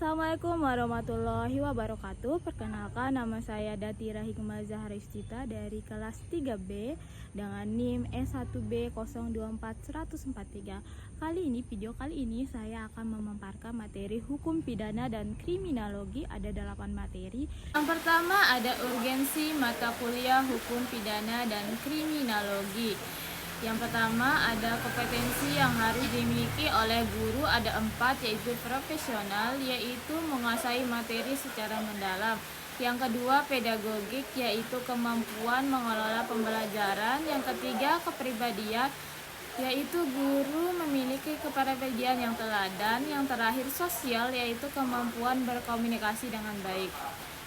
Assalamualaikum warahmatullahi wabarakatuh. Perkenalkan, nama saya Datira Hikmah Zaharistita dari kelas 3B dengan NIM E1B024143. Video kali ini saya akan memaparkan materi hukum pidana dan kriminologi. Ada 8 materi. Yang pertama ada urgensi mata kuliah hukum pidana dan kriminologi. Yang pertama ada kompetensi yang harus dimiliki oleh guru, ada 4, yaitu profesional, yaitu menguasai materi secara mendalam. Yang kedua pedagogik, yaitu kemampuan mengelola pembelajaran. Yang ketiga kepribadian, yaitu guru memiliki kepribadian yang teladan. Yang terakhir sosial, yaitu kemampuan berkomunikasi dengan baik.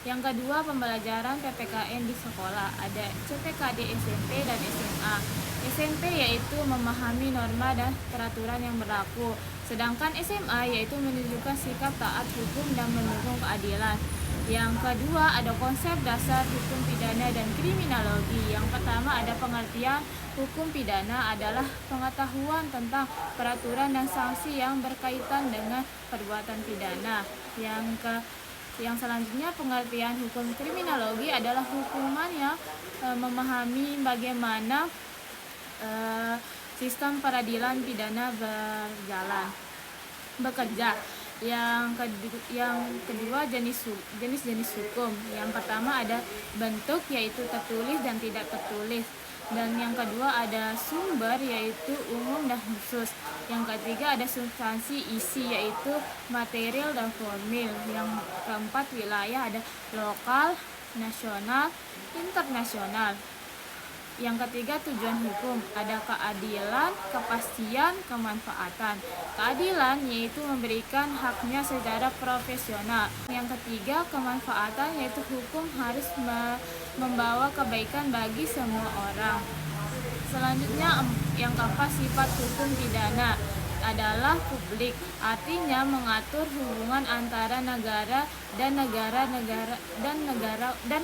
Yang kedua pembelajaran PPKN di sekolah, ada CPKD SMP dan SMA. SMP yaitu memahami norma dan peraturan yang berlaku, sedangkan SMA yaitu menunjukkan sikap taat hukum dan mendukung keadilan. Yang kedua ada konsep dasar hukum pidana dan kriminologi. Yang pertama ada pengertian hukum pidana adalah pengetahuan tentang peraturan dan sanksi yang berkaitan dengan perbuatan pidana. Yang selanjutnya pengertian hukum kriminologi adalah hukuman yang memahami bagaimana sistem peradilan pidana bekerja. Yang kedua jenis-jenis hukum. Yang pertama ada bentuk, yaitu tertulis dan tidak tertulis. Dan yang kedua ada sumber, yaitu umum dan khusus. Yang ketiga ada substansi isi, yaitu material dan formil. Yang keempat wilayah, ada lokal, nasional, internasional. Yang ketiga tujuan hukum, ada keadilan, kepastian, kemanfaatan. Keadilan yaitu memberikan haknya secara profesional. Yang ketiga kemanfaatan, yaitu hukum harus membawa kebaikan bagi semua orang. Selanjutnya yang keempat sifat hukum pidana adalah publik, artinya mengatur hubungan antara negara dan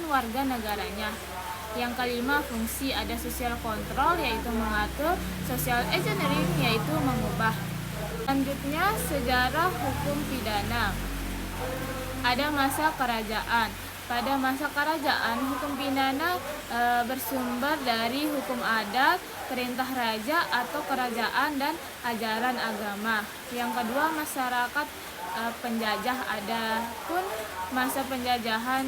warga negaranya. Yang kelima fungsi, ada social control, yaitu mengatur, social engineering, yaitu mengubah. Selanjutnya sejarah hukum pidana. Ada masa kerajaan. Pada masa kerajaan, hukum pidana bersumber dari hukum adat, perintah raja atau kerajaan, dan ajaran agama. Yang kedua masyarakat penjajah. Ada pun masa penjajahan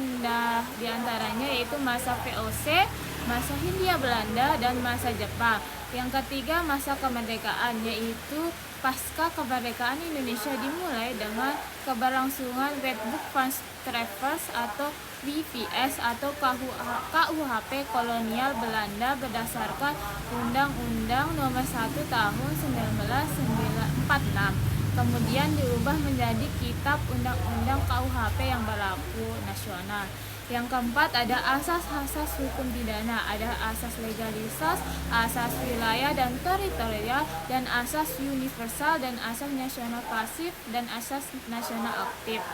diantaranya yaitu masa VOC, masa Hindia Belanda, dan masa Jepang. Yang ketiga masa kemerdekaan, yaitu pasca kemerdekaan Indonesia dimulai dengan keberlangsungan Red Book First Travels atau WPS atau KUHP kolonial Belanda berdasarkan Undang-Undang Nomor 1 Tahun 1946. Kemudian diubah menjadi Kitab Undang-Undang KUHP yang berlaku nasional. Yang keempat ada asas-asas hukum pidana. Ada asas legalitas, asas wilayah dan teritorial, dan asas universal, dan asas nasional pasif, dan asas nasional aktif.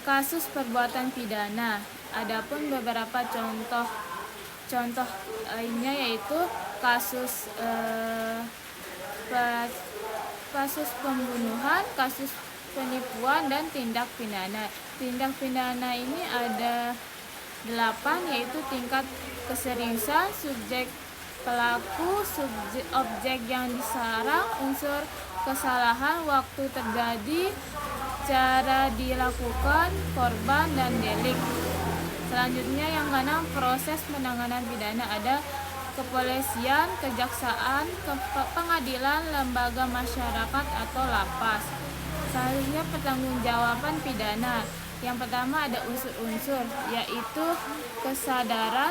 Kasus perbuatan pidana. Adapun beberapa contoh lainnya yaitu kasus pembunuhan, kasus penipuan, dan tindak pidana. Tindak pidana ini ada 8, yaitu tingkat keseriusan, subjek pelaku, objek yang disarang, unsur kesalahan, waktu terjadi, cara dilakukan, korban, dan delik. Selanjutnya yang keenam proses penanganan pidana. Ada kepolisian, kejaksaan, pengadilan, lembaga masyarakat atau lapas. Selanjutnya pertanggungjawaban pidana. Yang pertama ada unsur-unsur, yaitu kesadaran,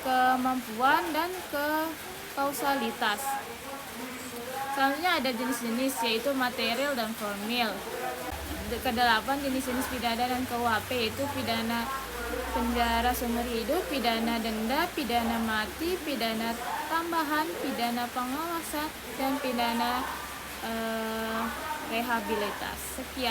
kemampuan, dan kausalitas. Selanjutnya ada jenis-jenis, yaitu material dan formil. Kedelapan jenis-jenis pidana dan KUHP, yaitu pidana penjara seumur hidup, pidana denda, pidana mati, pidana tambahan, pidana pengawasan, dan pidana rehabilitas. Sekian.